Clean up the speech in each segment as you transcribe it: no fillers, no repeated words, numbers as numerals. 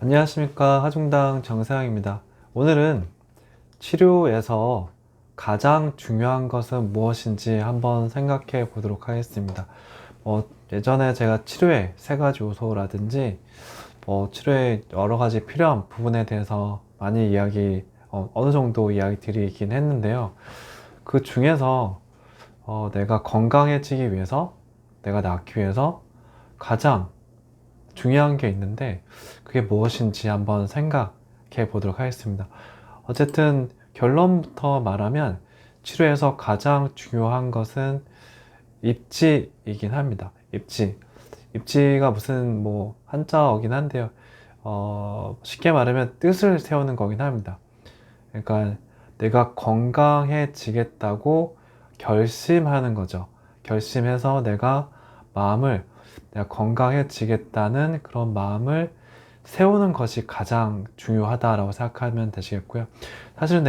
안녕하십니까. 하중당 정세영입니다. 오늘은 치료에서 가장 중요한 것은 무엇인지 한번 생각해 보도록 하겠습니다. 예전에 제가 치료의 세 가지 요소라든지 치료의 여러 가지 필요한 부분에 대해서 많이 어느 정도 이야기 드리긴 했는데요. 그 중에서 내가 건강해지기 위해서, 내가 낫기 위해서 가장 중요한 게 있는데 그게 무엇인지 한번 생각해 보도록 하겠습니다. 어쨌든 결론부터 말하면 치료에서 가장 중요한 것은 입지이긴 합니다. 입지가 무슨 한자어긴 한데요. 쉽게 말하면 뜻을 세우는 거긴 합니다. 그러니까 내가 건강해지겠다고 결심하는 거죠. 결심해서 내가 건강해지겠다는 그런 마음을 세우는 것이 가장 중요하다라고 생각하면 되시겠고요. 사실은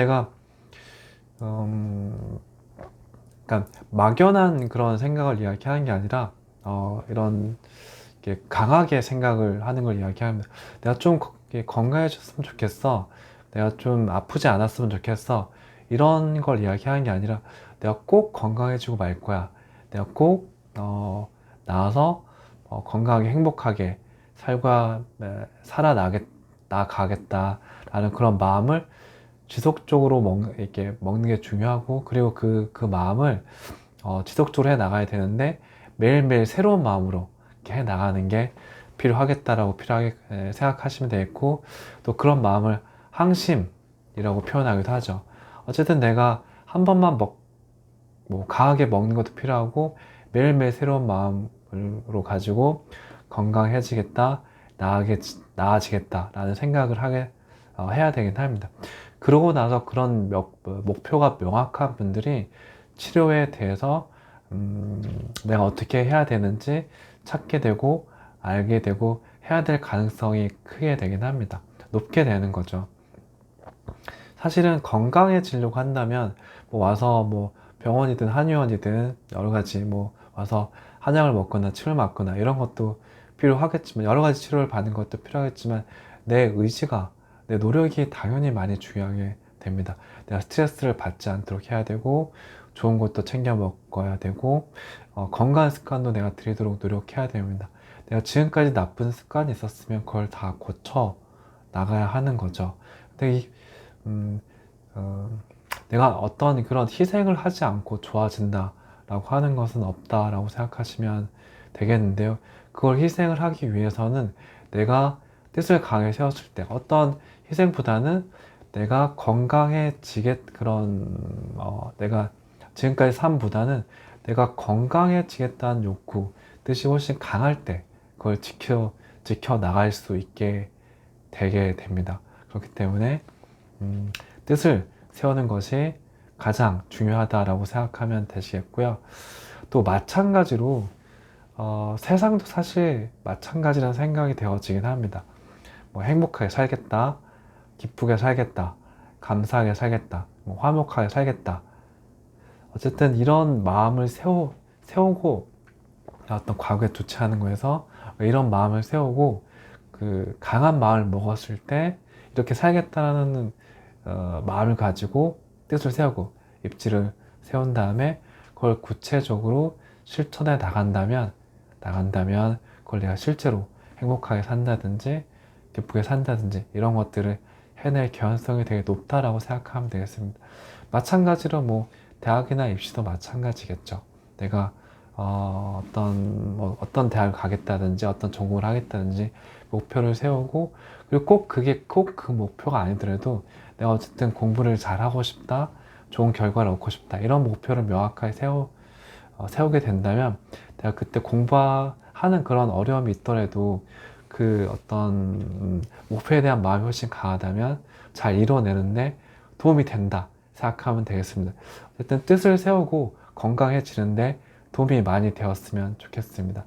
그러니까 막연한 그런 생각을 이야기하는 게 아니라, 이런, 강하게 생각을 하는 걸 이야기합니다. 내가 좀 건강해졌으면 좋겠어. 내가 좀 아프지 않았으면 좋겠어. 이런 걸 이야기하는 게 아니라, 내가 꼭 건강해지고 말 거야. 내가 꼭, 나아서 건강하게 행복하게 나가겠다라는 그런 마음을 지속적으로 이렇게 먹는 게 중요하고, 그리고 그 마음을 지속적으로 해 나가야 되는데, 매일매일 새로운 마음으로 이렇게 해 나가는 게 필요하게 생각하시면 되겠고, 또 그런 마음을 항심이라고 표현하기도 하죠. 어쨌든 내가 한 번만 강하게 먹는 것도 필요하고, 매일매일 새로운 마음으로 가지고 건강해지겠다, 나아지겠다라는 생각을 해야 되긴 합니다. 그러고 나서 그런 목표가 명확한 분들이 치료에 대해서 내가 어떻게 해야 되는지 찾게 되고 알게 되고 해야 될 가능성이 크게 되긴 합니다. 높게 되는 거죠. 사실은 건강해지려고 한다면 와서 병원이든 한의원이든 여러 가지 와서 한약을 먹거나 치료를 맞거나 이런 것도 필요하겠지만, 여러 가지 치료를 받는 것도 필요하겠지만, 내 의지가, 내 노력이 당연히 많이 중요하게 됩니다. 내가 스트레스를 받지 않도록 해야 되고, 좋은 것도 챙겨 먹어야 되고, 건강한 습관도 내가 들이도록 노력해야 됩니다. 내가 지금까지 나쁜 습관이 있었으면 그걸 다 고쳐 나가야 하는 거죠. 근데 음, 어, 내가 어떤 그런 희생을 하지 않고 좋아진다라고 하는 것은 없다라고 생각하시면 되겠는데요. 그걸 희생을 하기 위해서는 내가 뜻을 강하게 세웠을 때 어떤 희생보다는 내가 내가 지금까지 삶보다는 내가 건강해지겠다는 욕구, 뜻이 훨씬 강할 때 그걸 지켜 나갈 수 있게 되게 됩니다. 그렇기 때문에 뜻을 세우는 것이 가장 중요하다라고 생각하면 되시겠고요. 또 마찬가지로 세상도 사실 마찬가지라는 생각이 되어지긴 합니다. 행복하게 살겠다, 기쁘게 살겠다, 감사하게 살겠다, 화목하게 살겠다. 어쨌든 이런 마음을 세우고 어떤 과거에 좋지 않은 거에서 이런 마음을 세우고 그 강한 마음을 먹었을 때 이렇게 살겠다라는 마음을 가지고 뜻을 세우고 입지를 세운 다음에 그걸 구체적으로 실천해 나간다면 그걸 내가 실제로 행복하게 산다든지 기쁘게 산다든지 이런 것들을 해낼 개연성이 되게 높다라고 생각하면 되겠습니다. 마찬가지로 대학이나 입시도 마찬가지겠죠. 내가 어떤 대학을 가겠다든지 어떤 전공을 하겠다든지 목표를 세우고, 그리고 그게 꼭 그 목표가 아니더라도 내가 어쨌든 공부를 잘하고 싶다, 좋은 결과를 얻고 싶다, 이런 목표를 명확하게 세우게 된다면 내가 그때 공부하는 그런 어려움이 있더라도 그 어떤 목표에 대한 마음이 훨씬 강하다면 잘 이뤄내는데 도움이 된다 생각하면 되겠습니다. 어쨌든 뜻을 세우고 건강해지는데 도움이 많이 되었으면 좋겠습니다.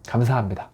감사합니다.